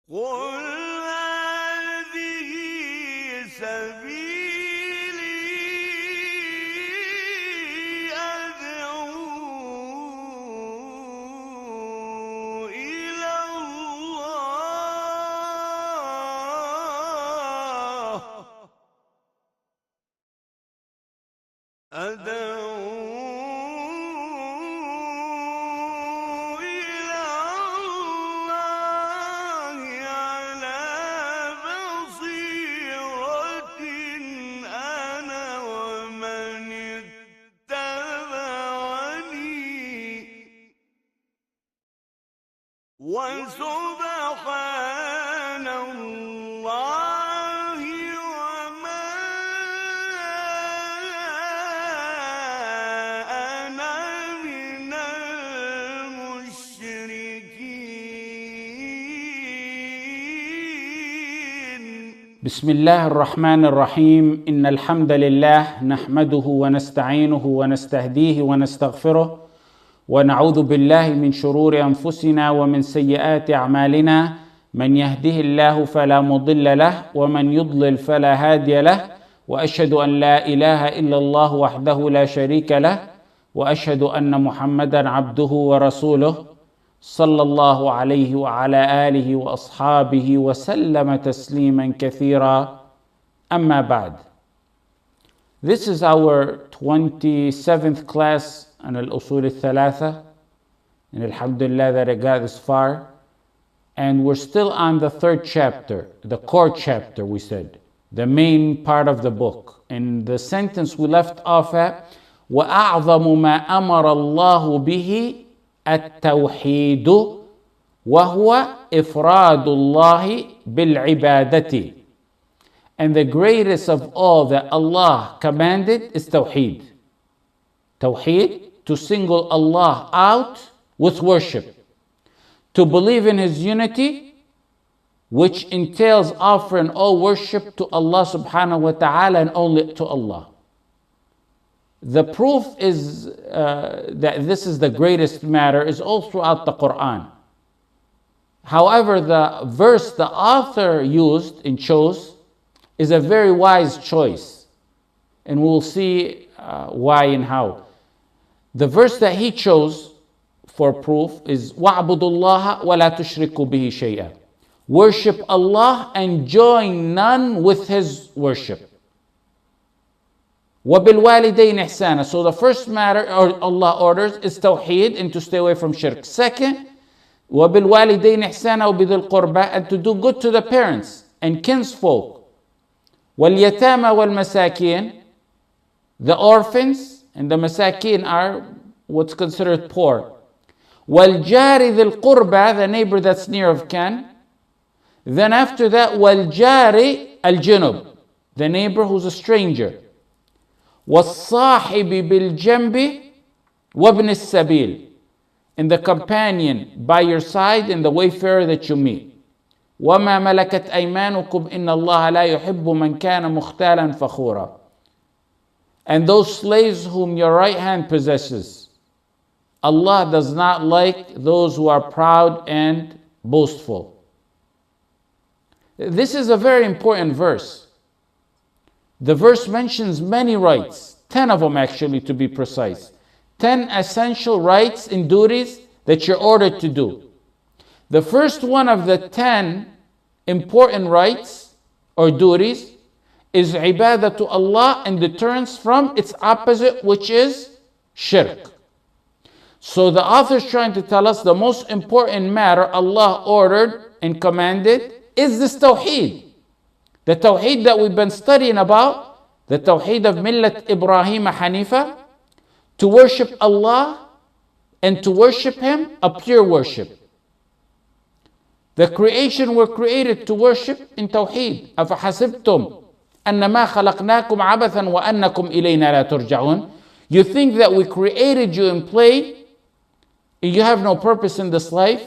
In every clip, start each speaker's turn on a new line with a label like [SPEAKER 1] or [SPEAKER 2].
[SPEAKER 1] قل هذه سبيلي أدعو إلى الله على بصيرة أنا ومن اتبعني وسبحان الله وما أنا من المشركين.
[SPEAKER 2] بسم الله الرحمن الرحيم. إن الحمد لله نحمده ونستعينه ونستهديه ونستغفره ونعوذ بالله من شرور أنفسنا ومن سيئات أعمالنا. من يهده الله فلا مضل له ومن يضلل فلا هادي له، وأشهد أن لا إله إلا الله وحده لا شريك له، وأشهد أن محمدا عبده ورسوله صلى الله عليه وعلى آله وأصحابه وسلم تسليما كثيرا. أما بعد. This is our 27th class on Al-Usool Ath-Thalaathah, and alhamdulillah that I got this far. And we're still on the third chapter, the core chapter, we said, the main part of the book. And the sentence we left off at, وَأَعْظَمُ مَا أَمَرَ اللَّهُ بِهِ التوحيد وهو إفراد الله بالعبادة. And the greatest of all that Allah commanded is Tawheed. Tawheed, to single Allah out with worship. To believe in His unity, which entails offering all worship to Allah subhanahu wa ta'ala and only to Allah. The proof is that this is the greatest matter is all throughout the Quran. However, the verse the author used and chose is a very wise choice. And we'll see why and how. The verse that he chose for proof is وَاعْبُدُوا اللَّهَ وَلَا تُشْرِكُوا بِهِ شَيْئًا. Worship Allah and join none with His worship. وَبِالْوَالِدَيْنِ إِحْسَانًا. So the first matter Allah orders is Tawheed and to stay away from shirk. Second, وَبِالْوَالِدَيْنِ إِحْسَانًا وَبِذِي الْقُرْبَى, and to do good to the parents and kinsfolk. وَالْيَتَامَى وَالْمَسَاكِينَ. The orphans and the masakin are what's considered poor. وَالْجَارِ ذِي الْقُرْبَى, the neighbor that's near of kin. Then after that, وَالْجَارِ الْجُنُبِ, the neighbor who's a stranger. وَالصَّاحِبِ بِالْجَنْبِ وَابْنِ السَّبِيلِ, and the companion by your side and the wayfarer that you meet. وَمَا مَلَكَتْ أَيْمَانُكُمْ إِنَّ اللَّهَ لَا يُحِبُّ مَنْ كَانَ مُخْتَالًا فَخُورًا. And those slaves whom your right hand possesses, Allah does not like those who are proud and boastful. This is a very important verse. The verse mentions many rights, 10 of them actually to be precise. 10 essential rights and duties that you're ordered to do. The first one of the 10 important rights or duties is ibadah to Allah and deterrence from its opposite, which is shirk. So the author is trying to tell us the most important matter Allah ordered and commanded is this Tawheed. The Tawheed that we've been studying about, the Tawheed of Millat Ibrahim Hanifa, to worship Allah and to worship Him a pure worship. The creation were created to worship in Tawheed. أَفَحَسِبْتُمْ أَنَّمَا خَلَقْنَاكُمْ عَبَثًا وَأَنَّكُمْ إِلَيْنَا لَا تُرْجَعُونَ. You think that we created you in play, and you have no purpose in this life,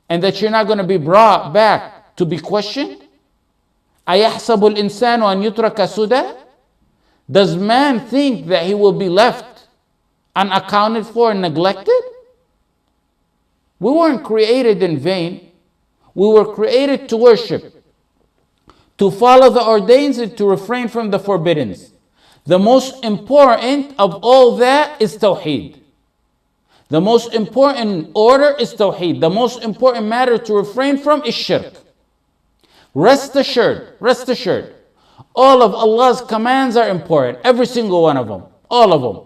[SPEAKER 2] and that you're not going to be brought back to be questioned? أَيَحْسَبُ الْإِنسَانُ أَنْ يُتْرَكَ سُدًى. Does man think that he will be left unaccounted for and neglected? We weren't created in vain. We were created to worship, to follow the ordains and to refrain from the forbiddens. The most important of all that is Tawheed. The most important order is Tawheed. The most important matter to refrain from is Shirk. Rest assured, all of Allah's commands are important. Every single one of them. All of them.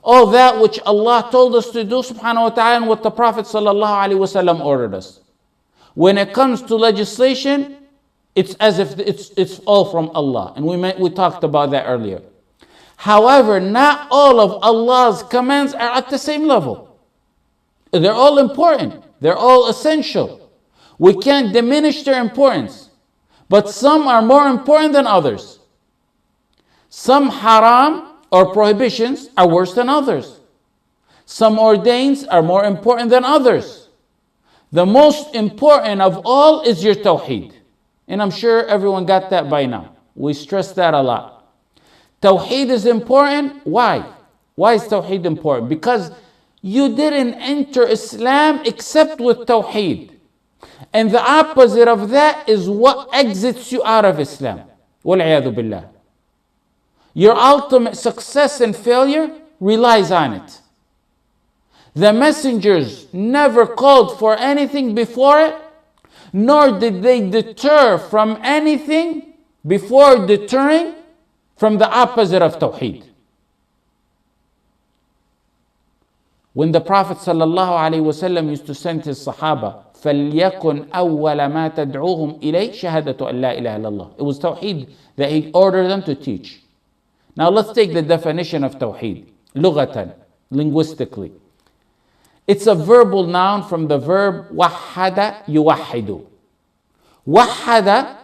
[SPEAKER 2] All that which Allah told us to do, subhanahu wa ta'ala, and what the Prophet sallallahu alaihi wasallam ordered us. When it comes to legislation, it's as if it's all from Allah. And we talked about that earlier. However, not all of Allah's commands are at the same level. They're all important. They're all essential. We can't diminish their importance. But some are more important than others. Some haram or prohibitions are worse than others. Some ordains are more important than others. The most important of all is your Tawheed. And I'm sure everyone got that by now. We stress that a lot. Tawheed is important. Why? Why is Tawheed important? Because you didn't enter Islam except with Tawheed. And the opposite of that is what exits you out of Islam. Wal-'iyadhu billah. Your ultimate success and failure relies on it. The messengers never called for anything before it, nor did they deter from anything before deterring from the opposite of Tawheed. When the Prophet ﷺ used to send his Sahaba, فَلْيَكُنْ أَوَّلَ مَا تَدْعُوهُمْ إِلَيْهِ شَهَادَةُ أَنْ لَا إِلَهَ إِلَّا اللَّهِ. It was Tawheed that he ordered them to teach. Now let's take the definition of Tawheed. لغة, linguistically. It's a verbal noun from the verb وَحَّدَ يُوَحِّدُ. وَحَّدَ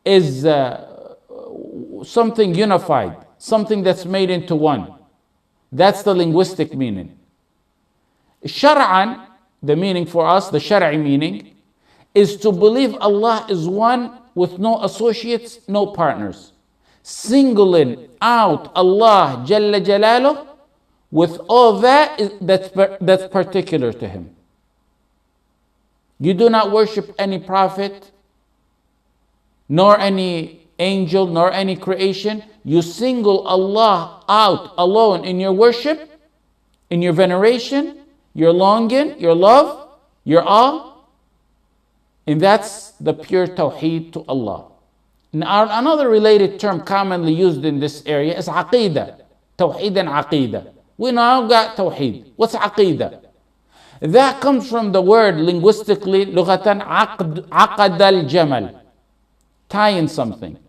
[SPEAKER 2] is something unified, something that's made into one. That's the linguistic meaning. Shar'an, the meaning for us, the Shar'i meaning, is to believe Allah is one with no associates, no partners. Singling out Allah Jalla Jalaluh with all that's particular to Him. You do not worship any prophet, nor any angel, nor any creation. You single Allah out alone in your worship, in your veneration, your longing, your love, your awe. And that's the pure Tawheed to Allah. Now, another related term commonly used in this area is Aqidah. Tawheed and Aqidah. We now got Tawheed. What's Aqidah? That comes from the word linguistically, لغة عقد الجمل. Tying something.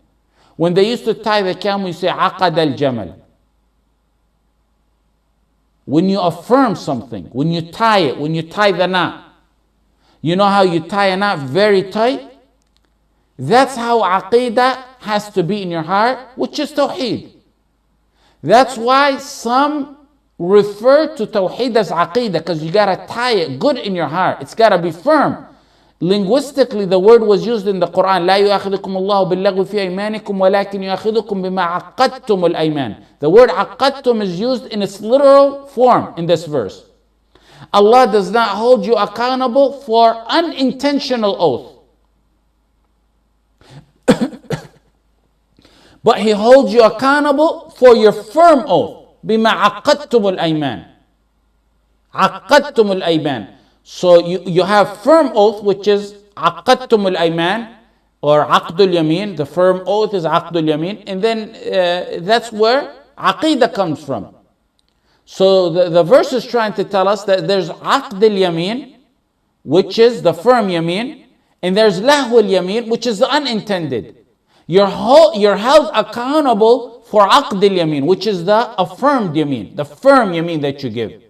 [SPEAKER 2] When they used to tie the camel, you say عقد الجمل. When you affirm something, when you tie it, when you tie the knot. You know how you tie a knot very tight? That's how Aqidah has to be in your heart, which is Tawheed. That's why some refer to Tawheed as Aqidah, because you gotta tie it good in your heart. It's gotta be firm. Linguistically, the word was used in the Quran. لا يؤاخذكم الله باللغو في أيمانكم ولكن يؤاخذكم بما عقدتم الأيمان. The word عقدتم is used in its literal form in this verse. Allah does not hold you accountable for unintentional oath. But He holds you accountable for your firm oath. بما عقدتم الأيمان. عقدتم الأيمان. So you have firm oath, which is عقدتم الأيمان, or عقد اليمين. The firm oath is عقد اليمين. And then that's where Aqidah comes from. So the verse is trying to tell us that there's عقد اليمين, which is the firm yameen, and there's لهو اليمين, which is the unintended. You're held accountable for عقد اليمين, which is the affirmed yameen, the firm yameen that you give.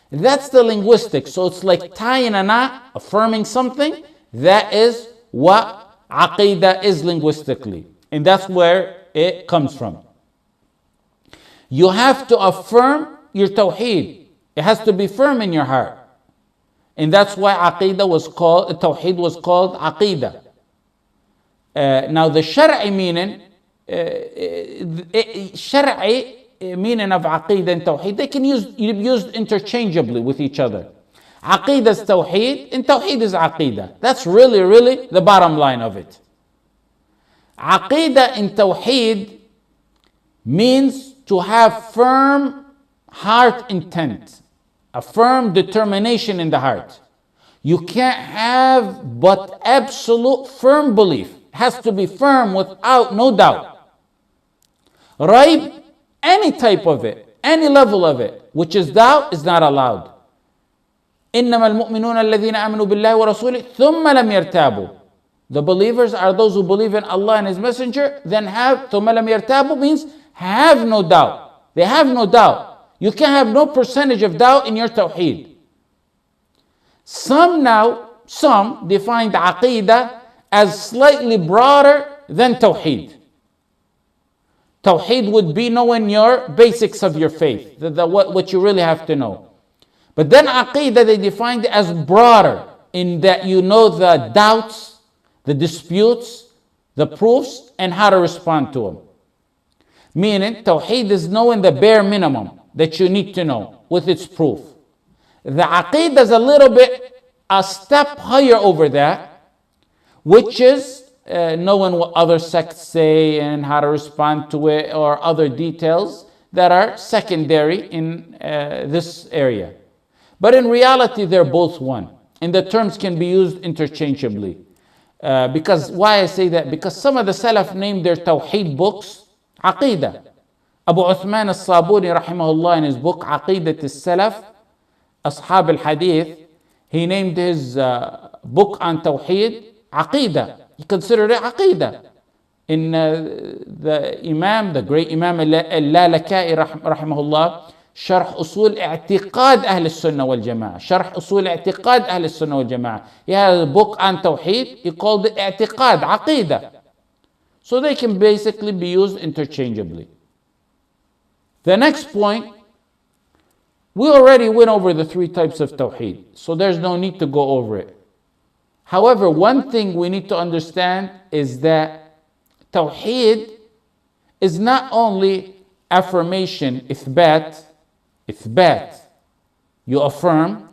[SPEAKER 2] That's the linguistic. So it's like tying a knot, affirming something. That is what Aqidah is linguistically. And that's where it comes from. You have to affirm your Tawheed. It has to be firm in your heart. And that's why Tawheed was called Aqidah. Now the Shar'i meaning, Shar'i meaning of Aqidah and Tawheed, they can be used interchangeably with each other. Aqidah is Tawheed, and Tawheed is Aqidah. That's really the bottom line of it. Aqidah in Tawheed means to have firm heart intent, a firm determination in the heart. You can't have but absolute firm belief. It has to be firm without no doubt. Raib, any type of it, any level of it, which is doubt, is not allowed. إنما المؤمنون الذين آمنوا بالله ورسوله ثم لم يرتابوا. The believers are those who believe in Allah and His Messenger, then have ثم لم يرتابوا means have no doubt. They have no doubt. You can't have no percentage of doubt in your Tawheed. Some define the Aqidah as slightly broader than Tawheed. Tawheed would be knowing your basics of your faith, what you really have to know. But then Aqidah, they defined it as broader in that you know the doubts, the disputes, the proofs, and how to respond to them. Meaning, Tawheed is knowing the bare minimum that you need to know with its proof. The Aqidah is a step higher over that, which is knowing what other sects say and how to respond to it, or other details that are secondary in this area. But in reality, they're both one, and the terms can be used interchangeably. Because why I say that? Because some of the Salaf named their Tawheed books Aqidah. Abu Uthman al-Sabuni rahimahullah in his book Aqidat al-Salaf, Ashab al-Hadith, he named his book on Tawheed Aqidah. He considered it Aqidah. In the great Imam Al-Lalaka'i rahimahullah, شرح أصول اعتقاد أهل السنة والجماعة. شرح أصول اعتقاد أهل السنة والجماعة. He had a book on Tawheed. He called it اعتقاد, عقيدة. So they can basically be used interchangeably. The next point, we already went over the three types of Tawheed, so there's no need to go over it. However, one thing we need to understand is that Tawheed is not only affirmation, إثبات, you affirm.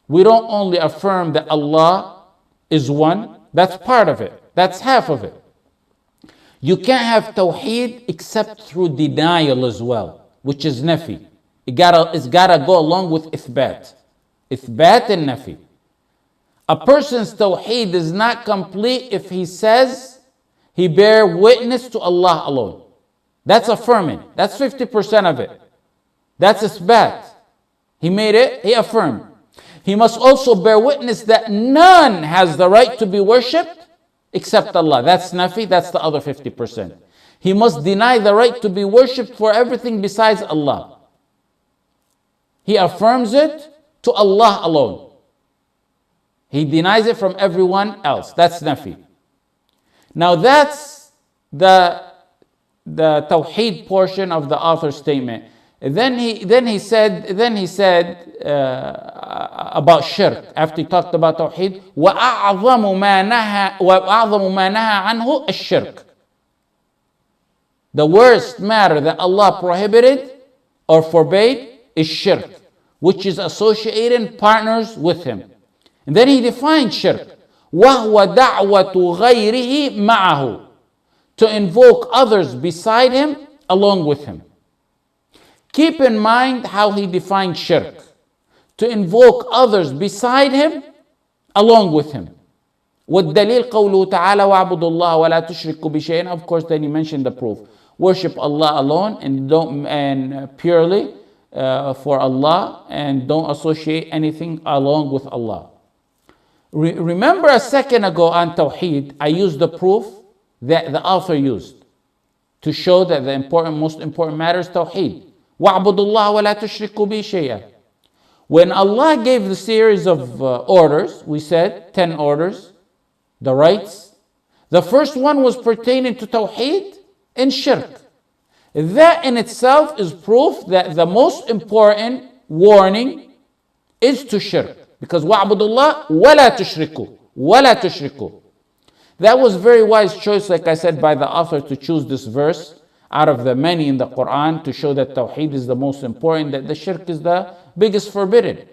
[SPEAKER 2] We don't only affirm that Allah is one, that's part of it, that's half of it. You can't have Tawheed except through denial as well, which is nafi. It's gotta go along with إثبات and nafi. A person's Tawheed is not complete if he says he bear witness to Allah alone. That's affirming, that's 50% of it. That's إثبات. He made it, he affirmed. He must also bear witness that none has the right to be worshipped except Allah. That's nafi, that's the other 50%. He must deny the right to be worshipped for everything besides Allah. He affirms it to Allah alone. He denies it from everyone else. That's nafi. Now that's the Tawheed portion of the author's statement. Then he said about shirk, after he talked about Tawheed, وَأَعْظَمُ مَا نَهَى عَنْهُ الشِّرْك. The worst matter that Allah prohibited or forbade is shirk, which is associating partners with Him. And then he defined shirk, وَهُوَ دَعْوَةُ غَيْرِهِ مَعَهُ, to invoke others beside Him along with Him. Keep in mind how he defined shirk. To invoke others beside him, along with him. وَالدَّلِيلُ قَوْلُهُ تَعَالَى وَاعْبُدُوا اللَّهَ وَلَا تُشْرِكُوا بِشَيْءٍ. Of course, then he mentioned the proof. Worship Allah alone and purely for Allah, and don't associate anything along with Allah. Remember a second ago on Tawheed, I used the proof that the author used to show that the most important matter is Tawheed. وَاعْبُدُوا اللَّهَ وَلَا تُشْرِكُوا بِهِ شَيْئًا. When Allah gave the series of orders, we said 10 orders, the rights. The first one was pertaining to Tawheed and Shirk. That in itself is proof that the most important warning is to Shirk. Because وَاعْبُدُوا اللَّهَ وَلَا تُشْرِكُوا وَلَا تُشْرِكُوا. That was very wise choice, like I said, by the author to choose this verse out of the many in the Quran to show that Tawheed is the most important, that the Shirk is the biggest forbidden.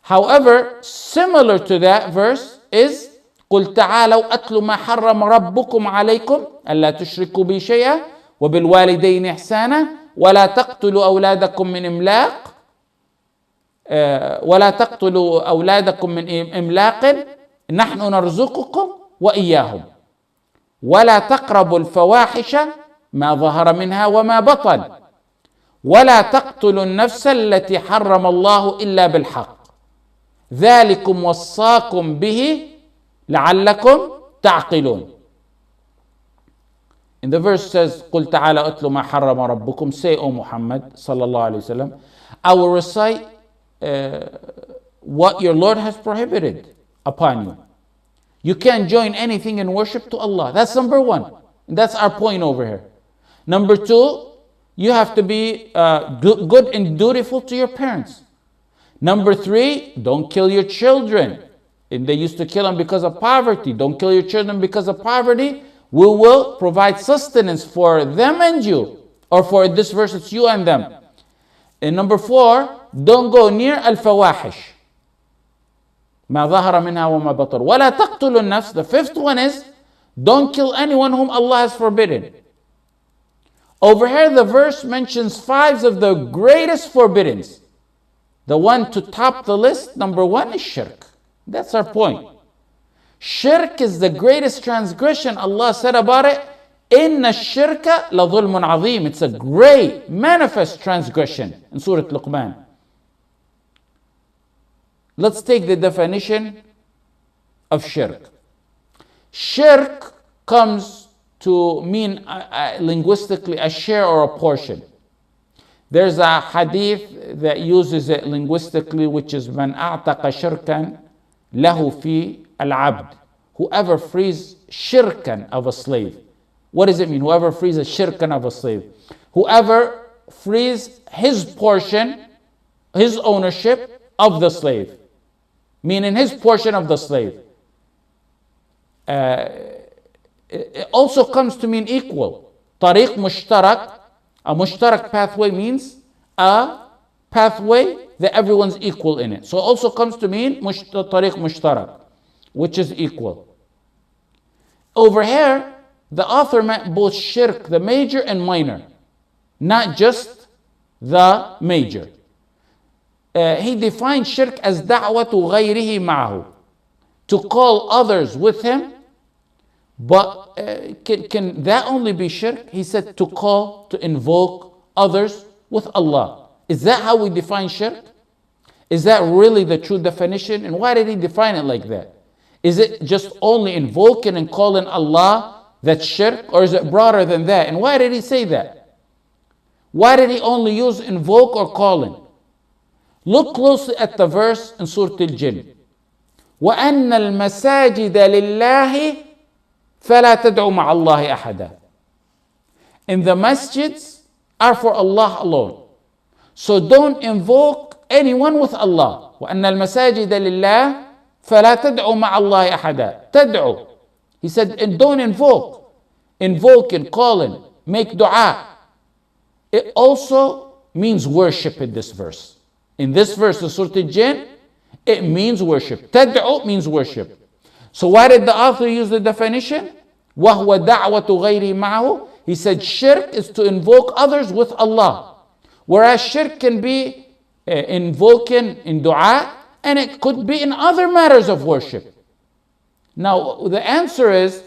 [SPEAKER 2] However, similar to that verse is قل تعالوا أتل ما حرم ربكم عليكم ألا تشركوا بي شيئا وبالوالدين إحسانا ولا تقتلوا أولادكم من إملاق ولا تقتلوا أولادكم من إملاق نحن نرزقكم وإياهم ولا تقربوا الفواحش ما ظهر منها وما بطن ولا تقتلوا النفس التي حرم الله إلا بالحق ذلكم وصاكم به لعلكم تعقلون. And the verse says, قل تعالى أتل ما حرم ربكم. Say, O Muhammad sallallahu alayhi wasallam, I will recite what your Lord has prohibited upon you. You can't join anything in worship to Allah. That's number one. And that's our point over here. Number two, you have to be good and dutiful to your parents. Number three, don't kill your children. And they used to kill them because of poverty. Don't kill your children because of poverty. We will provide sustenance for them and you. Or for this verse, it's you and them. And number four, don't go near al-fawahish. ما ظهر منها وما بطن ولا تقتلوا النفس. The fifth one is, don't kill anyone whom Allah has forbidden. Over here, the verse mentions five of the greatest forbiddings. The one to top the list, number one, is shirk. That's our point. Shirk is the greatest transgression. Allah said about it, إِنَّ الشِّرْكَ لَظُلْمٌ عَظِيمٌ. It's a great, manifest transgression in Surah Luqman. Let's take the definition of shirk. Shirk comes to mean linguistically a share or a portion. There's a hadith that uses it linguistically, which is من أعتق شركا له في العبد. Whoever frees shirkan of a slave. What does it mean? Whoever frees a shirkan of a slave. Whoever frees his portion, his ownership of the slave. Meaning his portion of the slave. It also comes to mean equal. Tariq mushtarak. A mushtarak pathway means a pathway that everyone's equal in it. So it also comes to mean tariq mushtarak, which is equal. Over here, the author meant both shirk, the major and minor, not just the major. He defined shirk as da'watu ghayrihi ma'ahu, to call others with him. But can that only be shirk? He said to call, to invoke others with Allah. Is that how we define shirk? Is that really the true definition? And why did he define it like that? Is it just only invoking and calling Allah that's shirk? Or is it broader than that? And why did he say that? Why did he only use invoke or calling? Look closely at the verse in Surah Al-Jinn. وَأَنَّ الْمَسَاجِدَ لِلَّهِ فَلَا تَدْعُوا مَعَ اللَّهِ أَحَدًا. And the masjids are for Allah alone. So don't invoke anyone with Allah. وَأَنَّ الْمَسَاجِدَ لِلَّهِ فَلَا تَدْعُوا مَعَ اللَّهِ أَحَدًا. تدعو. He said, and don't invoke. Invoking, calling, make dua. It also means worship in this verse. In this verse, in Surah Al-Jinn, it means worship. Tad'u means worship. So why did the author use the definition? وَهُوَ دَعْوَةُ غَيْرِهِ مَعَهُ. He said shirk is to invoke others with Allah. Whereas shirk can be invoking in dua, and it could be in other matters of worship. Now the answer is,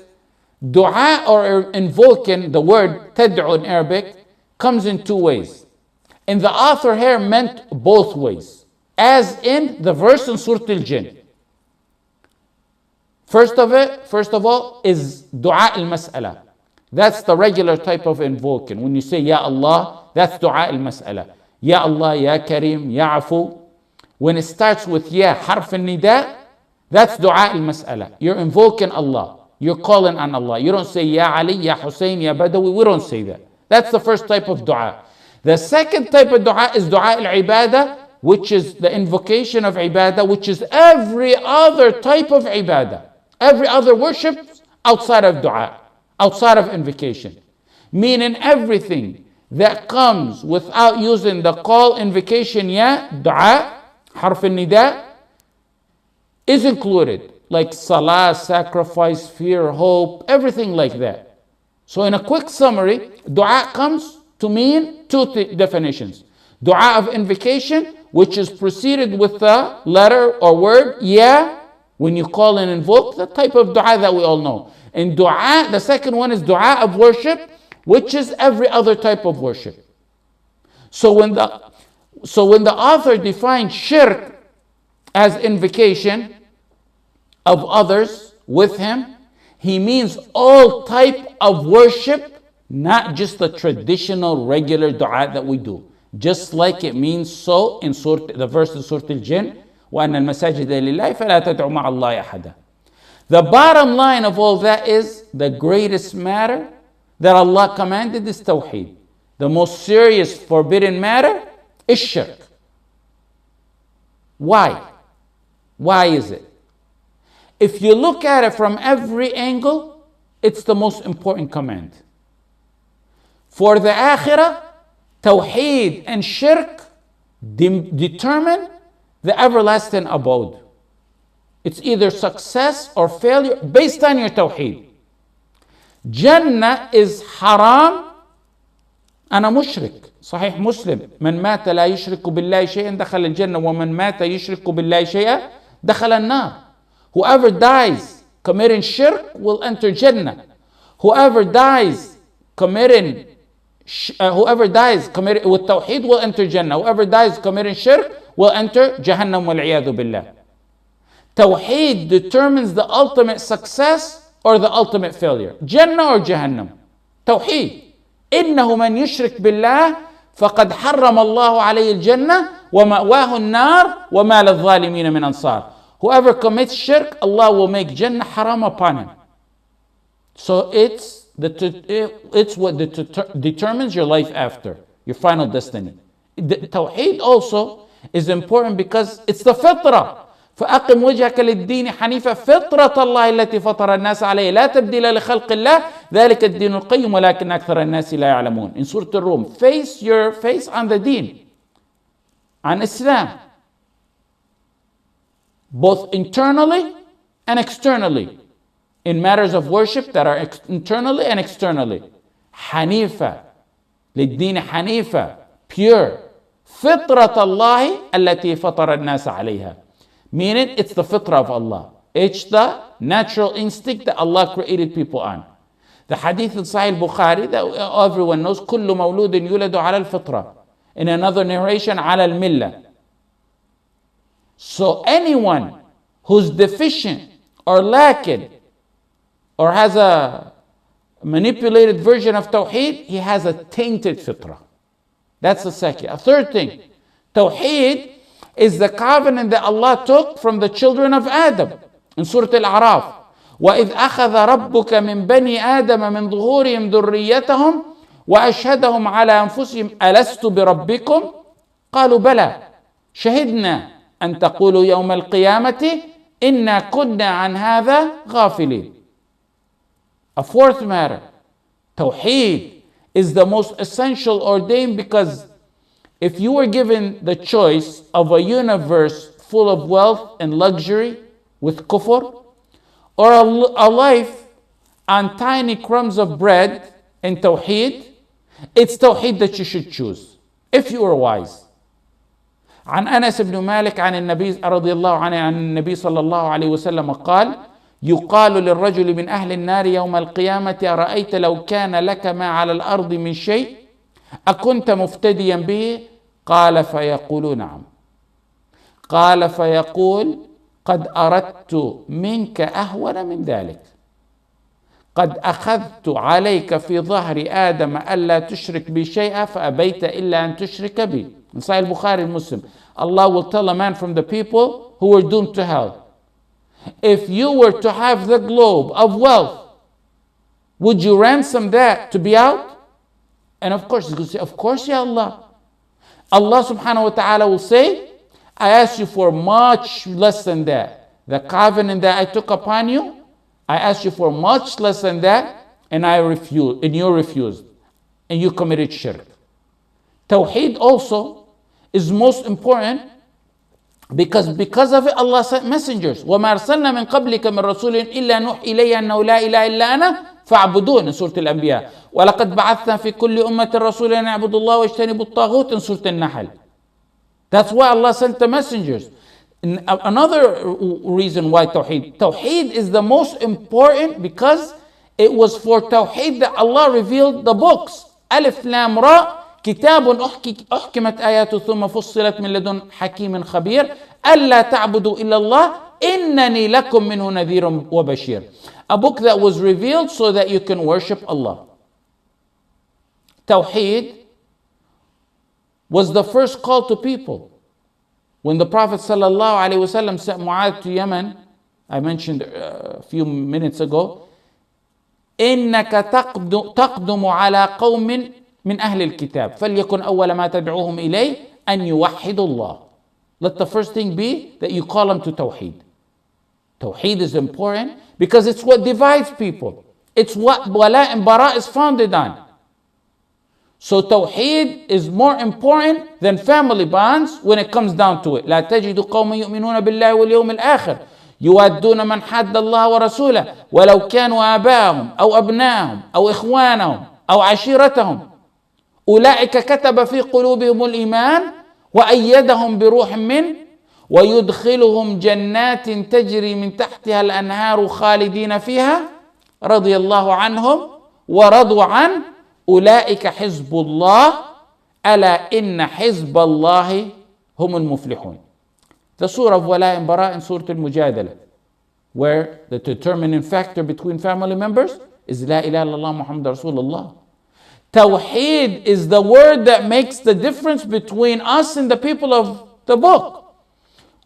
[SPEAKER 2] dua or invoking, the word tad'u in Arabic, comes in two ways. And the author here meant both ways, as in the verse in Surah Al-Jinn. First of all, is dua al-mas'ala. That's the regular type of invoking. When you say Ya Allah, that's dua al-mas'ala. Ya Allah, Ya Kareem, Ya Afu. When it starts with Ya, harf al-nida, that's dua al-mas'ala. You're invoking Allah. You're calling on Allah. You don't say Ya Ali, Ya Hussein, Ya Badawi. We don't say that. That's the first type of dua. The second type of dua is dua al-ibadah, which is the invocation of ibadah, which is every other type of ibadah. Every other worship outside of dua, outside of invocation. Meaning everything that comes without using the call, invocation, ya, dua, harf al-nida, is included, like salah, sacrifice, fear, hope, everything like that. So in a quick summary, dua comes to mean two definitions. Dua of invocation, which is preceded with the letter or word, yeah, when you call and invoke, the type of dua that we all know. And dua, the second one is dua of worship, which is every other type of worship. So when the author defines shirk as invocation of others with him, he means all type of worship, not just the traditional regular dua that we do. Just like it means so in the verse in Surah Al-Jinn, وَأَنَّ الْمَسَاجِدَ لِلَّهِ فَلَا تَدْعُوا مَعَ اللَّهِ أَحَدًا. The bottom line of all that is the greatest matter that Allah commanded is Tawheed. The most serious forbidden matter is shirk. Why? Why is it? If you look at it from every angle, it's the most important command. For the akhirah, Tawheed and shirk determine the everlasting abode. It's either success or failure based on your Tawheed. Jannah is haram. أنا مشرك. صحيح مسلم. من مات لا يشرك بالله شيئا دخل الجنة ومن مات يشرك بالله شيئا دخل النار. Whoever dies committing shirk will enter Jannah. Whoever dies committing with Tawheed will enter Jannah. Whoever dies committing shirk will enter Jahannam wal-'iyadhu billah. Tawheed determines the ultimate success or the ultimate failure. Jannah or Jahannam. Tawheed. إنه من يشرك بالله فقد حرم الله عليه الجنة ومأواه النار وما للظالمين من أنصار. Whoever commits shirk, Allah will make Jannah haram upon him. So it's what determines your life after, your final destiny. Tawheed also is important because it's the fitrah. فأقم وجهك للدين حنيفا فطرة الله التي فطر الناس عليه لا تبديل لخلق الله ذلك الدين القيم ولكن أكثر الناس لا يعلمون. In Surah Al-Rum, face your face on the deen, on Islam, both internally and externally, in matters of worship that are internally and externally. حنيفا للدين حنيفا, pure. فطرة الله التي فطر الناس عليها. Meaning, it's the fitrah of Allah. It's the natural instinct that Allah created people on. The hadith in Sahih Bukhari that everyone knows, كل مولود يولد على الفطرة. In another narration, على الملة. So anyone who's deficient or lacking or has a manipulated version of Tawheed, he has a tainted fitrah. That's the second. A third thing, Tawheed is the covenant that Allah took from the children of Adam in Surah Al-A'raf. وَإِذْ أَخَذَ رَبُّكَ مِنْ بَنِي آدَمَ مِنْ ظُهُورِهِمْ ذُرِّيَّتَهُمْ وَأَشْهَدَهُمْ عَلَى أَنفُسِهِمْ أَلَسْتُ بِرَبِّكُمْ قَالُوا بَلَى شَهِدْنَا أَنْ تَقُولُوا يَوْمَ الْقِيَامَةِ إِنَّا كُنَّا عَنْ هَذَا غَافِلِينَ. A fourth matter, Tawheed is the most essential ordained because if you were given the choice of a universe full of wealth and luxury with kufr, or a life on tiny crumbs of bread and Tawheed, it's Tawheed that you should choose, if you are wise. عن أنس بن مالك عن النبي رضي الله عنه عن النبي صلى الله عليه وسلم قال يقال للرجل من أهل النار يوم القيامة أرأيت لو كان لك ما على الأرض من شيء أكنت مفتديا به قال فيقول نعم قال فيقول قد أردت منك أهون من ذلك قد أخذت عليك في ظهر آدم ألا تشرك بي شيئا فأبيت إلا أن تشرك بي. In Sahih Bukhari and Muslim, Allah will tell a man from the people who were doomed to hell, if you were to have the globe of wealth, would you ransom that to be out? And of course, he's going to say, of course, Ya Allah. Allah subhanahu wa ta'ala will say, I asked you for much less than that. The covenant that I took upon you, I asked you for much less than that, and I refused, and you refused, and you committed shirk. Tawheed also is most important Because of it, Allah sent messengers. وَمَا أَرْسَلْنَا مِنْ قَبْلِكَ مِنْ رَسُولٍ إِلَّا نُوحِي إِلَيْهِ أَنَّهُ لَا إِلَهَ إِلَّا أَنَا فَاعْبُدُونِ in Surah Al-Anbiya. وَلَقَدْ بَعَثْنَا فِي كُلِّ أُمَّةٍ رَسُولًا أَنِ اعْبُدُوا اللَّهَ وَاجْتَنِبُوا الطَّاغُوتَ in Surah Al-Nahl. That's why Allah sent the messengers. Another reason why Tawheed. Tawheed is the most important because it was for Tawheed that Allah revealed the books. Alif Lam Ra كتاب أحكمت آياته ثم فصلت من لدن حكيم خبير ألا تعبدوا إلا الله إنني لكم منه نذير وبشير. A book that was revealed so that you can worship Allah. Tawheed was the first call to people. When the Prophet ﷺ sent Mu'adh to Yemen, I mentioned a few minutes ago, إنك تقدم على قوم من أهل الكتاب فليكن أول ما تدعوهم إليه أن يوحدوا الله. Let the first thing be that you call them to Tawheed. Tawheed is important because it's what divides people. It's what Wala and Bara is founded on. So Tawheed is more important than family bonds when it comes down to it. لا تجد قوم يؤمنون بالله واليوم الآخر يوادون من حد الله ورسوله ولو كانوا آباءهم أو أبناءهم أو إخوانهم أو عشيرتهم أولئك كتب في قلوبهم الإيمان وأيدهم بروح منه ويدخلهم جنات تجري من تحتها الأنهار خالدين فيها رضي الله عنهم ورضوا عنه أولئك حزب الله ألا إن حزب الله هم المفلحون. The surah of Wala and Bara in Surah Al-Mujadala, where the determining factor between family members is La ilaha illallah Muhammad Rasulullah. Tawheed is the word that makes the difference between us and the people of the book.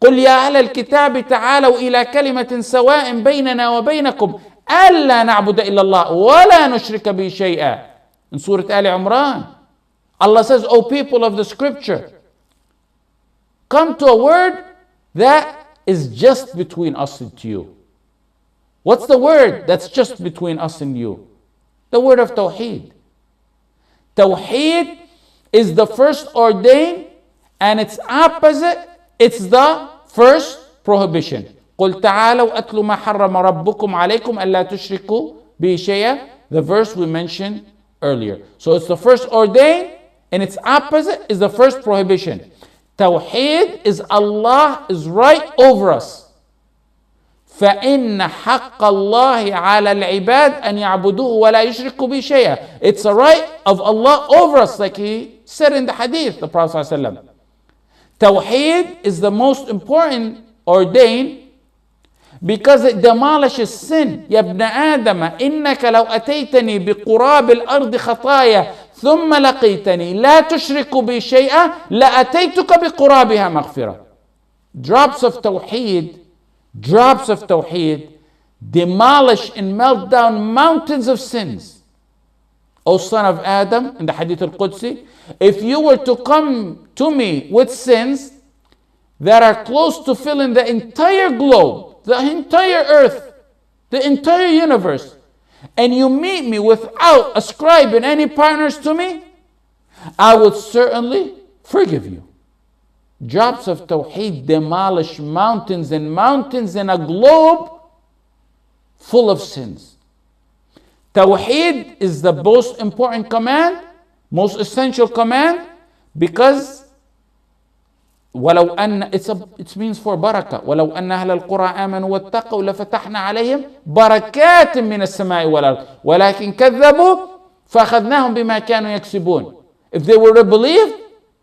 [SPEAKER 2] قل يا أهل الكتاب تعالوا إلى كلمة سواء بيننا وبينكم ألا نعبد إلا الله ولا نشرك به شيئا. In Surah Al Imran, Allah says, O people of the scripture, come to a word that is just between us and you. What's the word that's just between us and you? The word of Tawheed. Tawheed is the first ordained, and its opposite, it's the first prohibition. قُلْ تَعَالَوْا أَتْلُ مَا حَرَّمَ رَبُّكُمْ عَلَيْكُمْ أَلَّا تُشْرِكُوا بِهِ شَيْئًا. The verse we mentioned earlier. So it's the first ordained, and its opposite is the first prohibition. Tawheed is Allah is right over us. فَإِنَّ حَقَّ اللَّهِ عَلَى الْعِبَادِ أَنْ يَعْبُدُوهُ وَلَا يُشْرِكُوا بِهِ شَيْئًا. It's a right of Allah over us, like he said in the hadith, the Prophet ﷺ. Tawheed is the most important ordained because it demolishes sin. يَا ابْنَ آدَمَ إِنَّكَ لَوْ أَتَيْتَنِي بِقُرَابِ الْأَرْضِ خَطَايَا ثُمَّ لَقِيتَنِي لَا تُشْرِكُ بِي شَيْئًا لَأَتَيْتُكَ بِقُرَابِهَا مَغْفِرَةً. Drops of Tawheed demolish and melt down mountains of sins. O son of Adam, in the Hadith al-Qudsi, if you were to come to me with sins that are close to filling the entire globe, the entire earth, the entire universe, and you meet me without ascribing any partners to me, I would certainly forgive you. Drops of Tawheed demolish mountains and mountains in a globe full of sins. Tawheed is the most important command, most essential command, because ولو أن it means for barakah. ولو أن أهل القرى آمنوا واتقوا لفتحنا عليهم بركات من السماء والأرض ولكن كذبوا فأخذناهم بما كانوا يكسبون. If they would have believed,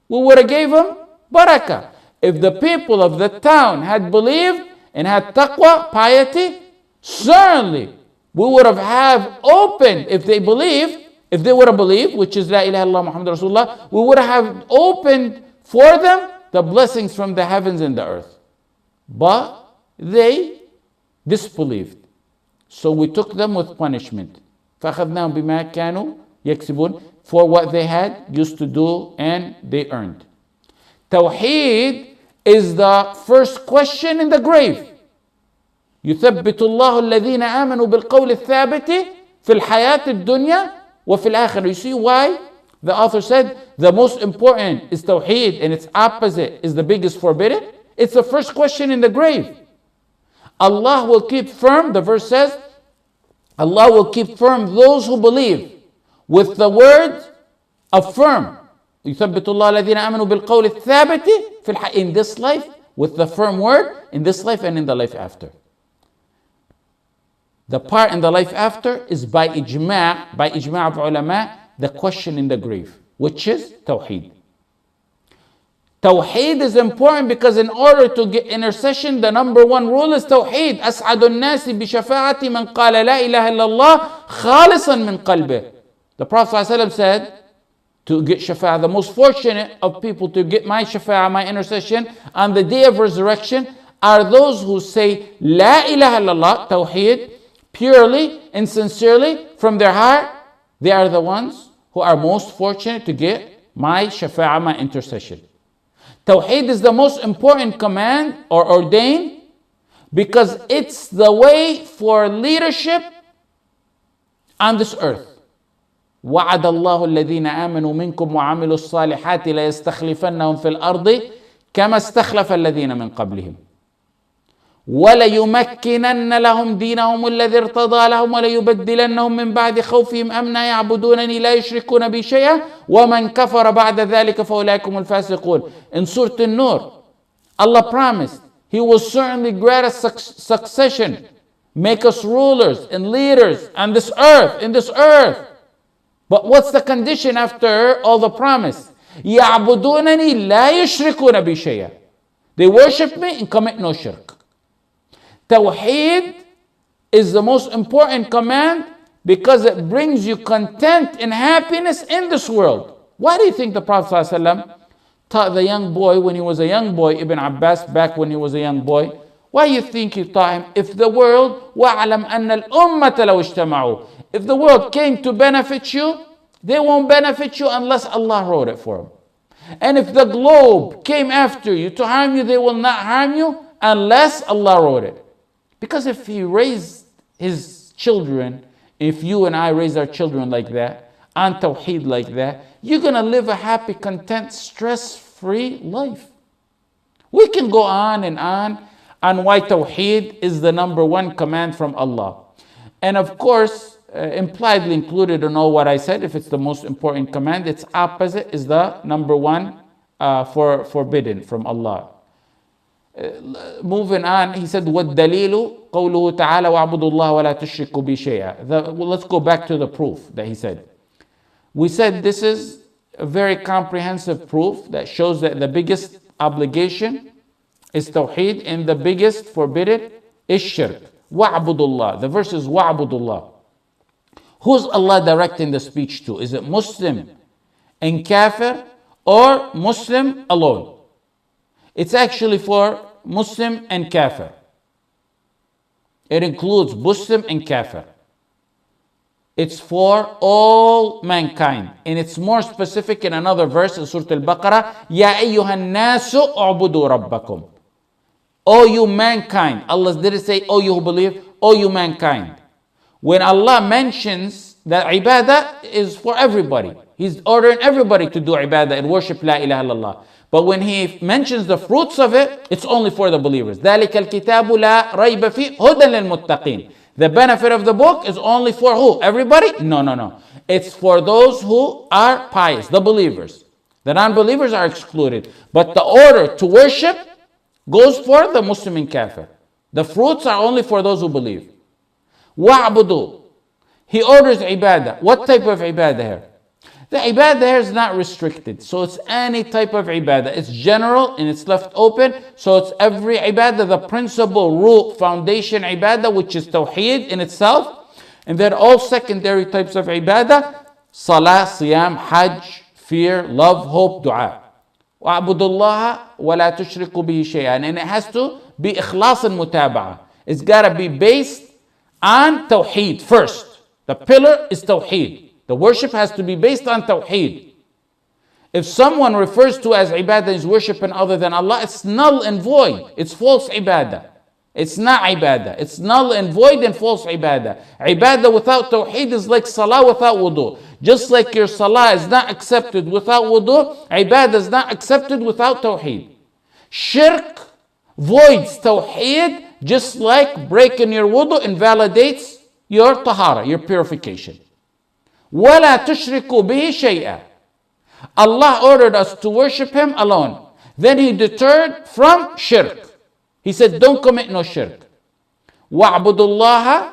[SPEAKER 2] we would have gave them barakah. If the people of the town had believed and had taqwa, piety, certainly we would have opened, if they would have believed, which is La ilaha illallah Muhammad Rasulullah, we would have opened for them the blessings from the heavens and the earth. But they disbelieved. So we took them with punishment. فَأَخَذْنَاهُمْ بِمَا كَانُوا يَكْسِبُونَ. For what they had used to do and they earned. Tawheed is the first question in the grave. يثبت الله الذين آمنوا بالقول الثابت في الحياة الدنيا وفي الآخرة. You see why the author said the most important is Tawheed and its opposite is the biggest forbidden? It's the first question in the grave. Allah will keep firm, the verse says, Allah will keep firm those who believe with the word of firm. يثبت الله الذين آمنوا بالقول الثابت in this life, with the firm word, in this life and in the life after. The part in the life after is by ijma' of ulama, the question in the grave, which is Tawheed. Tawheed is important because in order to get intercession, the number one rule is Tawheed. أسعد الناس بشفاعة من قال لا إله إلا الله خالصا من قلبه. The Prophet ﷺ said, to get shafa'ah, the most fortunate of people to get my shafa'ah, my intercession, on the day of resurrection, are those who say La ilaha illallah, Tawheed, purely and sincerely from their heart. They are the ones who are most fortunate to get my shafa'ah, my intercession. Tawheed is the most important command or ordained because it's the way for leadership on this earth. وعد الله الذين آمنوا منكم وعملوا الصالحات ليستخلفنهم في الأرض كما استخلف الذين من قبلهم وليمكنن لهم دينهم الذي ارتضى لهم وليبدلنهم من بعد خوفهم أمنا يعبدونني لا يشركون بي شيئا ومن كفر بعد ذلك فأولئك هم الفاسقون. In Surah An-Nur, Allah promised He will certainly grant us succession, make us rulers and leaders on this earth, in this earth. But what's the condition after all the promise? يعبدونني لا يشركون بي شيئا. They worship me and commit no shirk. Tawheed is the most important command because it brings you content and happiness in this world. Why do you think the Prophet ﷺ taught the young boy when he was a young boy, Ibn Abbas, back when he was a young boy? Why do you think he taught him? If the world, وَعْلَمْ أَنَّ الْأُمَّةَ لَوْ اجْتَمَعُوا, if the world came to benefit you, they won't benefit you unless Allah wrote it for them. And if the globe came after you to harm you, they will not harm you unless Allah wrote it. Because if He raised His children, if you and I raise our children like that, on Tawheed like that, you're going to live a happy, content, stress-free life. We can go on why Tawheed is the number one command from Allah. And of course, impliedly included in all what I said, if it's the most important command, its opposite is the number one forbidden from Allah. Moving on, he said, وَالدَّلِيلُ قَوْلُهُ تَعَالَى وَاعْبُدُوا اللَّهَ وَلَا تُشْرِكُوا بِهِ شَيْئًا. Let's go back to the proof that he said. We said this is a very comprehensive proof that shows that the biggest obligation is Tawheed and the biggest forbidden is shirk. وَاعْبُدُوا اللَّهَ. The verse is وَاعْبُدُوا اللَّهَ. Who's Allah directing the speech to? Is it Muslim and Kafir or Muslim alone? It's actually for Muslim and Kafir. It includes Muslim and Kafir. It's for all mankind. And it's more specific in another verse in Surah Al-Baqarah. Ya ayyuhan nasu u'budu rabbakum. O you mankind. Allah didn't say, O you who believe, O you mankind. When Allah mentions that ibadah is for everybody, He's ordering everybody to do ibadah and worship La ilaha illallah. But when He mentions the fruits of it, it's only for the believers. ذَلِكَ الْكِتَابُ لَا رَيْبَ فِيهِ هُدًى لِلْمُتَّقِينَ. The benefit of the book is only for who? Everybody? No. It's for those who are pious, the believers. The non-believers are excluded. But the order to worship goes for the Muslim and Kafir. The fruits are only for those who believe. وَاعْبُدُوا. He orders ibadah. What type of ibadah here? The ibadah here is not restricted. So it's any type of ibadah. It's general and it's left open. So it's every ibadah, the principal root, foundation ibadah, which is Tawheed in itself. And then all secondary types of ibadah, salah, siyam, hajj, fear, love, hope, dua. وَاعْبُدُوا اللَّهَ وَلَا تُشْرِكُوا بِهِ شَيْئًا. And it has to be ikhlas and mutaba'ah. It's got to be based on Tawheed first. The pillar is Tawheed. The worship has to be based on Tawheed. If someone refers to as ibadah is worshiping other than Allah, it's null and void. It's false ibadah. It's not ibadah. It's null and void and false ibadah. Ibadah without Tawheed is like salah without wudu. Just like your salah is not accepted without wudu, ibadah is not accepted without Tawheed. Shirk voids Tawheed, just like breaking your wudu invalidates your tahara, your purification. وَلَا تُشْرِكُوا بِهِ شَيْئًا. Allah ordered us to worship Him alone. Then He deterred from shirk. He said, don't commit no shirk. وَعْبُدُ اللَّهَ,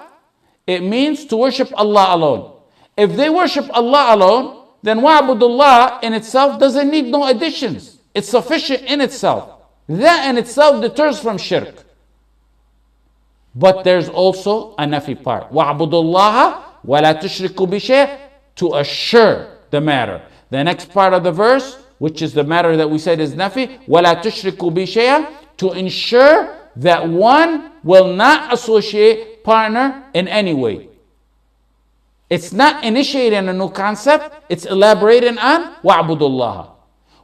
[SPEAKER 2] it means to worship Allah alone. If they worship Allah alone, then وَعْبُدُ اللَّهَ in itself doesn't need no additions. It's sufficient in itself. That in itself deters from shirk. But there's also a nafi part. وَعْبُدُ اللَّهَ وَلَا تُشْرِكُوا بِشَيْءٍ, to assure the matter. The next part of the verse, which is the matter that we said is nafi, وَلَا تُشْرِكُوا بِشَيْءٍ, to ensure that one will not associate partner in any way. It's not initiating a new concept, it's elaborating on وَعْبُدُ اللَّهَ.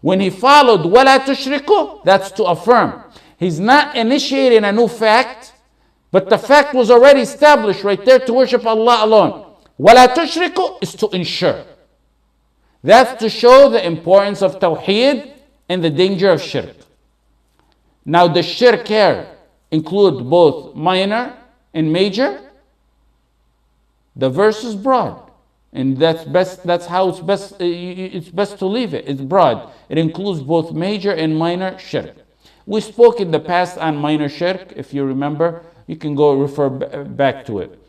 [SPEAKER 2] When he followed وَلَا تُشْرِكُوا, that's to affirm. He's not initiating a new fact, but the fact was already established right there to worship Allah alone. وَلَا تُشْرِكُوا is to ensure. That's to show the importance of Tawheed and the danger of shirk. Now the shirk here include both minor and major. The verse is broad, and that's how it's best to leave it. It's broad. It includes both major and minor shirk. We spoke in the past on minor shirk. If you remember, you can go refer back to it.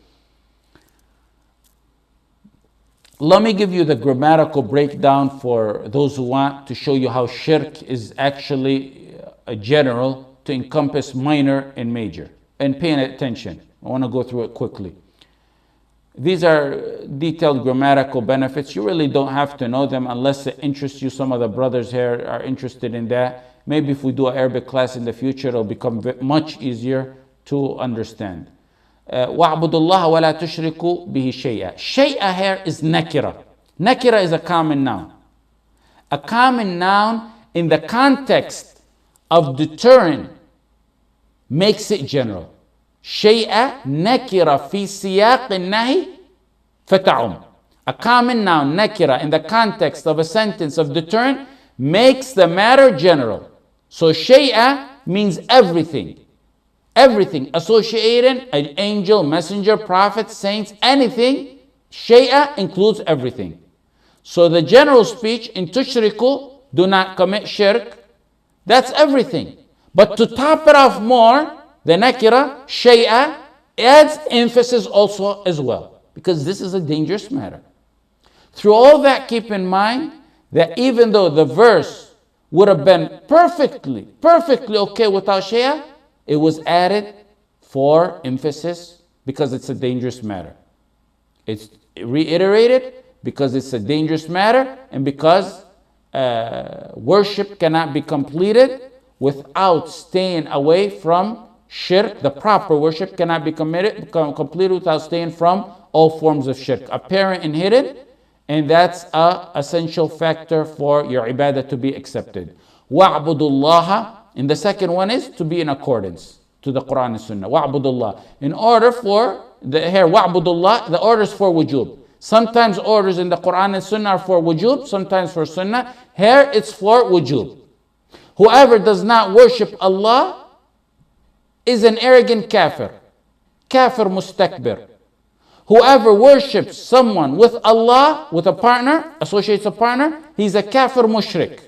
[SPEAKER 2] Let me give you the grammatical breakdown for those who want to show you how shirk is actually a general to encompass minor and major. And paying attention. I want to go through it quickly. These are detailed grammatical benefits. You really don't have to know them unless it interests you. Some of the brothers here are interested in that. Maybe if we do an Arabic class in the future, it'll become much easier to understand. وَاعْبُدُ اللَّهَ وَلَا تُشْرِكُوا بِهِ شَيْئًا. Shay'a here is nakira. Nakira is a common noun. A common noun in the context of deterring makes it general. Shay'a nakira fi siyaq al-nahi fata'um. A common noun, nakira, in the context of a sentence of deterrent makes the matter general. So shay'a means everything. Everything associating an angel, messenger, prophet, saints, anything. Shay'a includes everything. So the general speech in tushriku, do not commit shirk, that's everything. But to top it off more, the nakira, shay'a, adds emphasis also as well. Because this is a dangerous matter. Through all that, keep in mind that even though the verse would have been perfectly okay without shay'a, it was added for emphasis because it's a dangerous matter. It's reiterated because it's a dangerous matter and because worship cannot be completed without staying away from shirk. The proper worship cannot be completed without staying from all forms of shirk, apparent and hidden, and that's an essential factor for your ibadah to be accepted. وَاعْبُدُ اللَّهَ. And the second one is to be in accordance to the Quran and Sunnah. Wa'budullah. In order for here, wa'budullah, the orders for wujub. Sometimes orders in the Quran and Sunnah are for wujub, sometimes for Sunnah. Here it's for wujub. Whoever does not worship Allah is an arrogant kafir. Kafir mustakbir. Whoever worships someone with Allah, with a partner, associates a partner, he's a kafir mushrik.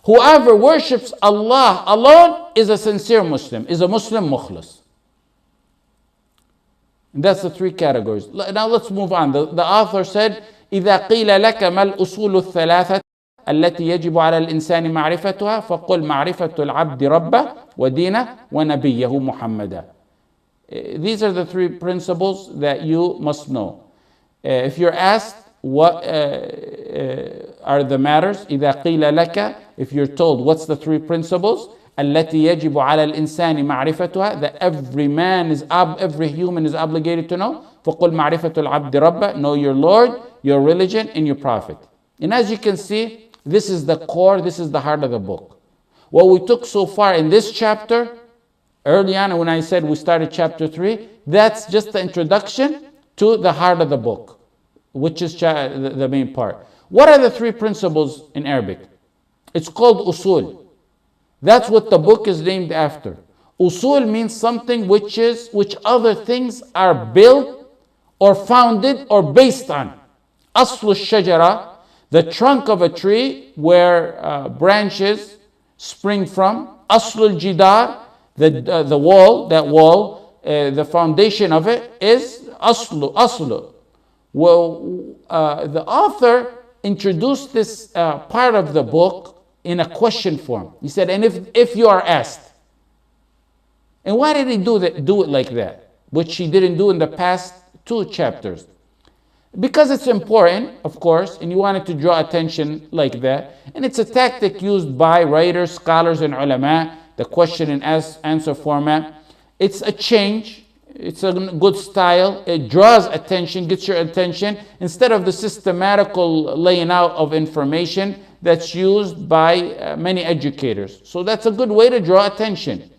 [SPEAKER 2] Whoever worships Allah alone is a sincere Muslim, is a Muslim mukhlis. And that's the three categories. Now let's move on. The author said, إِذَا قِيلَ لَكَ مَا الْأُصُولُ الثَّلَاثَةِ التي يجب على الإنسان معرفتها فقل معرفة العبد ربه ودينه ونبيه محمدا. These are the three principles that you must know. If you're asked what are the matters, إذا قيل لك, if you're told what's the three principles, التي يجب على الإنسان معرفتها, that every human is obligated to know, فقل معرفة العبد ربه, know your Lord, your religion, and your prophet. And as you can see, this is the core, this is the heart of the book. What we took so far in this chapter, early on when I said we started chapter 3, that's just the introduction to the heart of the book, which is the main part. What are the three principles in Arabic? It's called usul. That's what the book is named after. Usul means something which other things are built or founded or based on. Aslu shajara, the trunk of a tree where branches spring from. Aslu jidar, the wall, the foundation of it is aslu. Well, the author introduced this part of the book in a question form. He said, and if you are asked, and why did he do it like that, which he didn't do in the past 2 chapters? Because it's important, of course, and you wanted to draw attention like that. And it's a tactic used by writers, scholars, and ulama, the question and answer format. It's a change. It's a good style. It draws attention, gets your attention, instead of the systematical laying out of information that's used by many educators. So that's a good way to draw attention.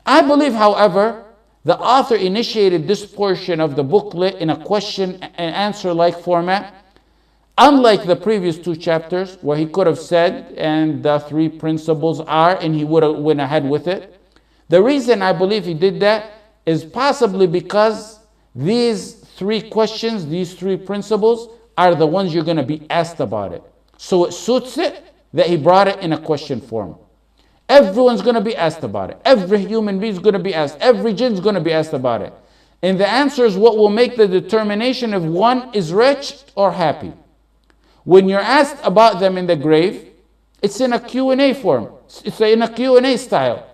[SPEAKER 2] I believe, however, the author initiated this portion of the booklet in a question and answer like format, unlike the previous 2 chapters where he could have said, and the 3 principles are, and he would have went ahead with it. The reason I believe he did that is possibly because these 3 questions, these 3 principles, are the ones you're going to be asked about it. So it suits it that he brought it in a question form. Everyone's going to be asked about it. Every human being is going to be asked. Every jinn is going to be asked about it. And the answer is what will make the determination if one is rich or happy. When you're asked about them in the grave, it's in a Q&A form. It's in a Q&A style.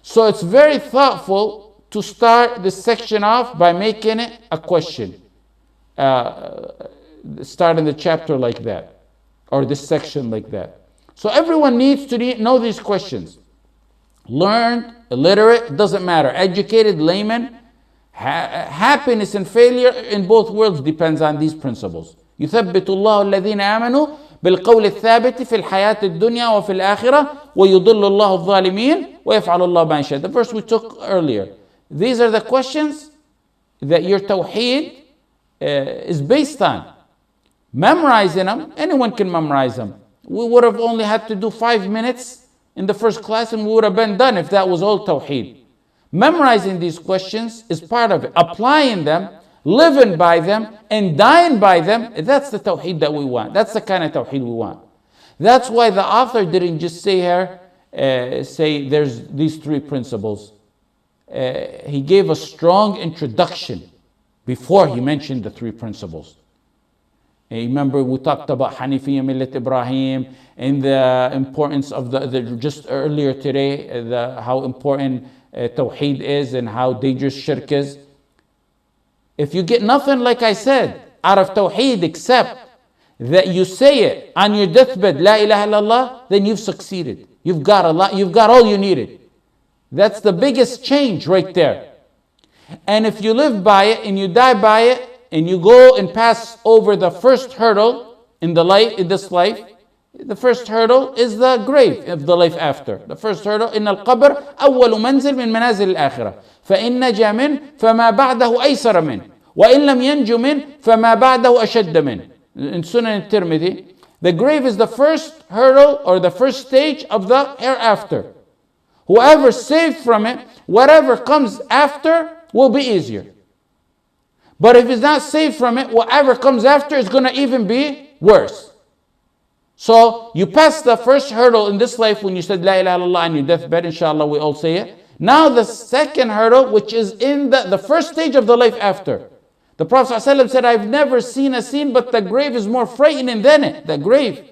[SPEAKER 2] So it's very thoughtful to start this section off by making it a question. Starting the chapter like that, or this section like that. So everyone needs to know these questions. Learned, illiterate, doesn't matter. Educated, layman. Happiness and failure in both worlds depends on these principles. يثبت الله الذين آمنوا بالقول الثابت في الحياة الدنيا وفي الآخرة ويضل الله الظالمين ويفعل الله ما يشاء. The verse we took earlier. These are the questions that your Tawheed is based on. Memorizing them, anyone can memorize them. We would have only had to do 5 minutes in the first class and we would have been done if that was all Tawheed. Memorizing these questions is part of it. Applying them, living by them, and dying by them, that's the Tawheed that we want. That's the kind of Tawheed we want. That's why the author didn't just say here, say there's these 3 principles. He gave a strong introduction before he mentioned the 3 principles. Remember, we talked about Hanifiyya Millat Ibrahim and the importance of the just earlier today, how important Tawheed is and how dangerous Shirk is. If you get nothing, like I said, out of Tawheed except that you say it on your deathbed, La ilaha illallah, then you've succeeded. You've got a lot, you've got all you needed. That's the biggest change right there. And if you live by it and you die by it, and you go and pass over the first hurdle in this life, the first hurdle is the grave of the life after. The first hurdle, إن القبر أول منزل من منازل الآخرة فإن نجا منه فما بعده أيسر منه وإن لم ينجو منه فما بعده أشد منه. In Sunan al-Tirmidhi, the grave is the first hurdle or the first stage of the hereafter. Whoever saved from it, whatever comes after will be easier. But if he's not saved from it, whatever comes after is going to even be worse. So you pass the first hurdle in this life when you said La ilaha illallah on your deathbed, inshallah we all say it. Now the second hurdle, which is in the first stage of the life after. The Prophet ﷺ said, I've never seen a scene, but the grave is more frightening than it. The grave.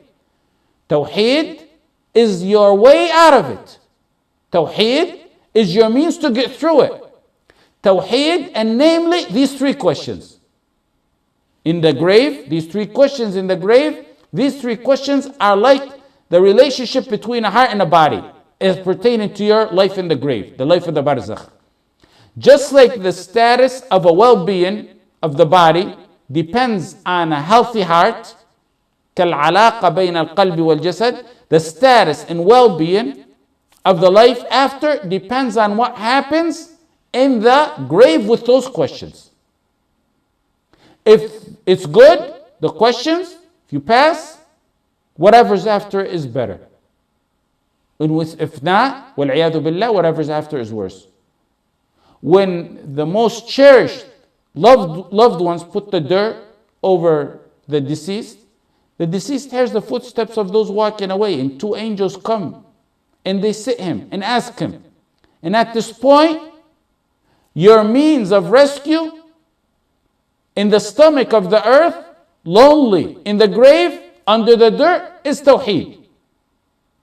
[SPEAKER 2] Tawheed is your way out of it. Tawheed is your means to get through it. Tawheed, and namely these 3 questions. In the grave, these 3 questions in the grave, these 3 questions are like the relationship between a heart and a body as pertaining to your life in the grave, the life of the barzakh. Just like the status of a well-being of the body depends on a healthy heart, كالعلاقة بين القلب والجسد, the status and well-being of the life after depends on what happens in the grave with those questions. If it's good, the questions, if you pass, whatever's after is better. And if not, وَالْعِيَاذُ بِاللَّهِ, whatever's after is worse. When the most cherished, loved ones put the dirt over the deceased hears the footsteps of those walking away, and two angels come and they sit him and ask him. And at this point, your means of rescue in the stomach of the earth, lonely, in the grave, under the dirt, is Tawheed.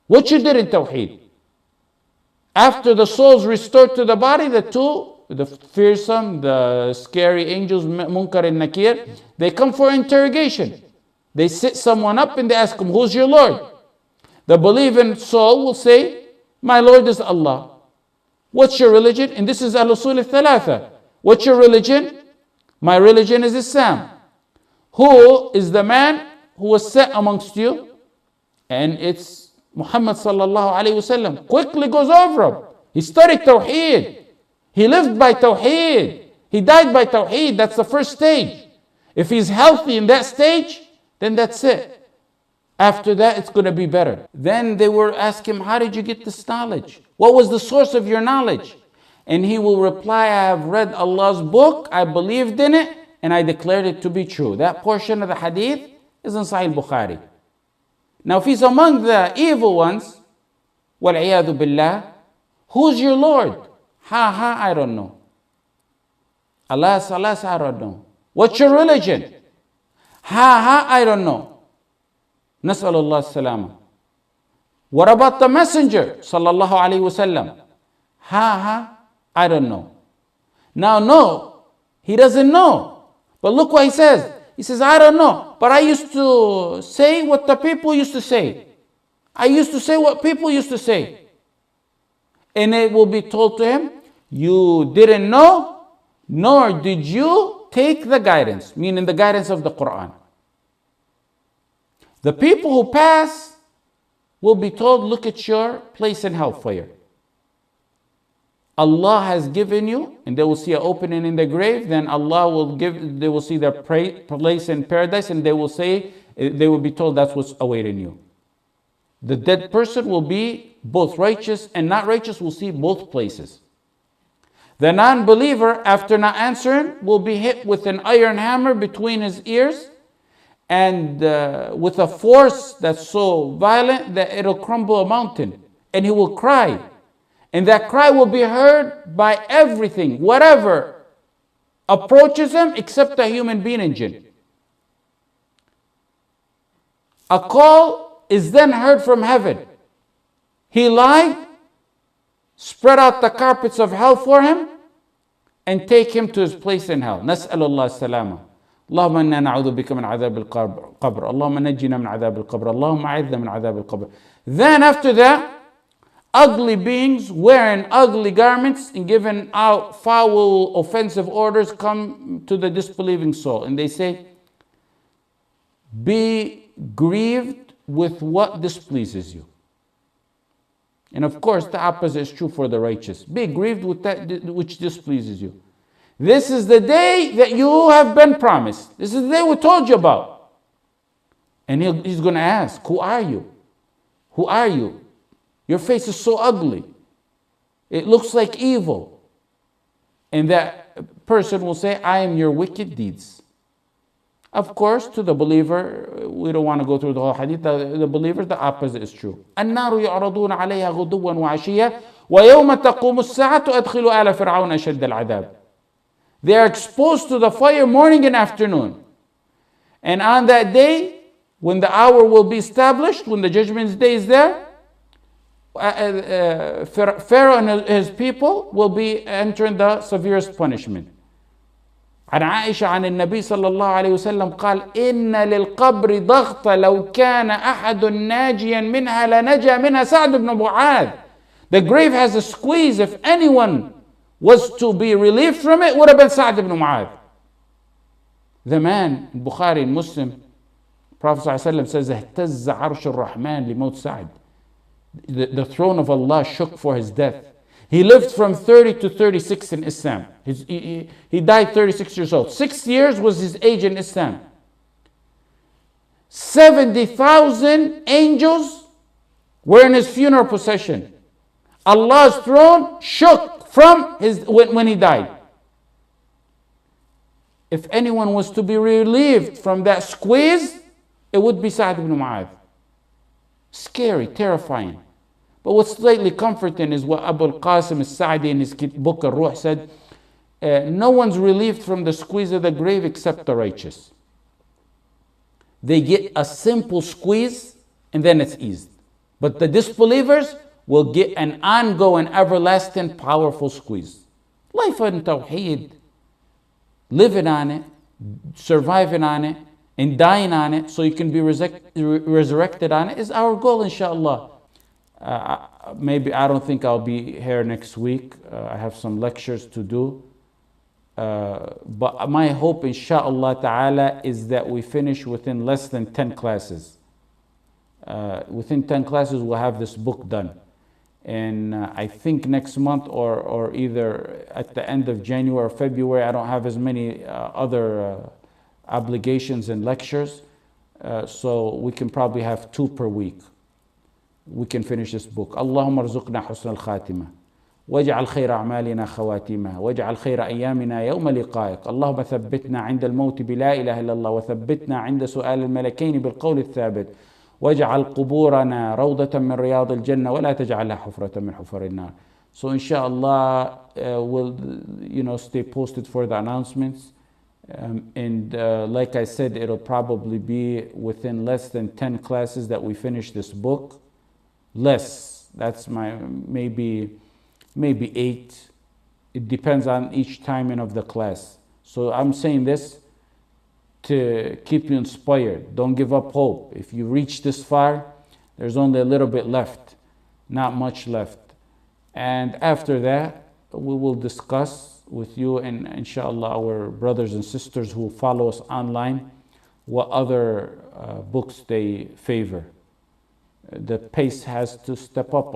[SPEAKER 2] What you did in Tawheed. After the soul's restored to the body, the fearsome, the scary angels, Munkar and Nakir, they come for interrogation. They sit someone up and they ask him, who's your Lord? The believing soul will say, my Lord is Allah. What's your religion? And this is Al-Usool Ath-Thalaathah. What's your religion? My religion is Islam. Who is the man who was sent amongst you? And it's Muhammad sallallahu alayhi wasallam. Quickly goes over him. He studied Tawheed. He lived by Tawheed. He died by Tawheed. That's the first stage. If he's healthy in that stage, then that's it. After that, it's going to be better. Then they were asking him, how did you get this knowledge? What was the source of your knowledge? And he will reply, I have read Allah's book, I believed in it, and I declared it to be true. That portion of the hadith is in Sahih Bukhari. Now, if he's among the evil ones, وَالْعِيَاذُ بِاللَّهِ, who's your Lord? I don't know. Alas, I don't know. What's your religion? I don't know. Nas'alullah as-salama. What about the messenger? Sallallahu alayhi wasallam. I don't know. Now, no, he doesn't know. But look what he says. He says, I don't know. But I used to say what the people used to say. I used to say what people used to say. And it will be told to him, you didn't know, nor did you take the guidance, meaning the guidance of the Quran. The people who pass will be told, look at your place in hellfire. Allah has given you, and they will see an opening in the grave, then Allah will give, they will see their place in paradise, and they will say, they will be told that's what's awaiting you. The dead person will be both righteous and not righteous, will see both places. The non-believer, after not answering, will be hit with an iron hammer between his ears, and with a force that's so violent that it'll crumble a mountain, and he will cry. And that cry will be heard by everything, whatever approaches him, except a human being and jinn. A call is then heard from heaven. He lied, spread out the carpets of hell for him, and take him to his place in hell. Nas'alullah as-salama. اللهم إنا نعوذ بك من عذاب القبر اللهم نجنا من عذاب القبر اللهم أعذنا من عذاب القبر. Then after that, ugly beings wearing ugly garments and giving out foul, offensive orders come to the disbelieving soul. And they say, be grieved with what displeases you. And of course, the opposite is true for the righteous. Be grieved with that which displeases you. This is the day that you have been promised. This is the day we told you about. And he's going to ask, who are you? Who are you? Your face is so ugly. It looks like evil. And that person will say, I am your wicked deeds. Of course, to the believer, we don't want to go through the whole hadith. The believer, the opposite is true. النار يعرضون عليها غدوا وعشيا ويوم تقوم الساعة أدخلوا آل فرعون أشد العذاب. They are exposed to the fire morning and afternoon. And on that day, when the hour will be established, when the judgment day is there, Pharaoh and his people will be entering the severest punishment. عن عائشة عن النبي صلى الله عليه وسلم قال إن للقبر ضغط لو كان أحد ناجيا منها لنجا منها سعد بن معاذ. The grave has a squeeze. If anyone was to be relieved from it, would have been Sa'd ibn Mu'adh. The man in Bukhari and Muslim, Prophet ﷺ says, اهتز عرش الرحمن لموت سعد. The throne of Allah shook for his death. He lived from 30 to 36 in Islam. He died 36 years old. 6 years was his age in Islam. 70,000 angels We're in his funeral procession. Allah's throne shook from when he died. If anyone was to be relieved from that squeeze, it would be Sa'd ibn Mu'adh. Scary, terrifying. But what's slightly comforting is what Abu al-Qasim al-Sa'di in his book Al-Ruh said, no one's relieved from the squeeze of the grave except the righteous. They get a simple squeeze and then it's eased. But the disbelievers will get an ongoing, everlasting, powerful squeeze. Life on Tawheed, living on it, surviving on it, and dying on it so you can be resurrected on it is our goal, inshallah. Maybe I don't think I'll be here next week. I have some lectures to do. But my hope, inshallah ta'ala, is that we finish within less than 10 classes. Within 10 classes, we'll have this book done. And I think next month or either at the end of January or February, I don't have as many other obligations and lectures. So we can probably have 2 per week. We can finish this book. Allahumma arzuqna husn al-khatimah. واجعل خير أعمالنا خواتيمها واجعل خير أيامنا يوم لقائك اللهم ثبتنا عند الموت بلا إله إلا الله وثبتنا عند سؤال الملكين بالقول الثابت واجعل قبورنا روضة من رياض الجنة ولا تجعلها حفرة من حفر النار. So inshallah we'll stay posted for the announcements, and like I said, it'll probably be within less than 10 classes that we finish this book. Less, that's maybe 8. It depends on each timing of the class. So I'm saying this to keep you inspired. Don't give up hope. If you reach this far, there's only a little bit left, not much left. And after that, we will discuss with you and inshallah our brothers and sisters who follow us online what other books they favor. The pace has to step up a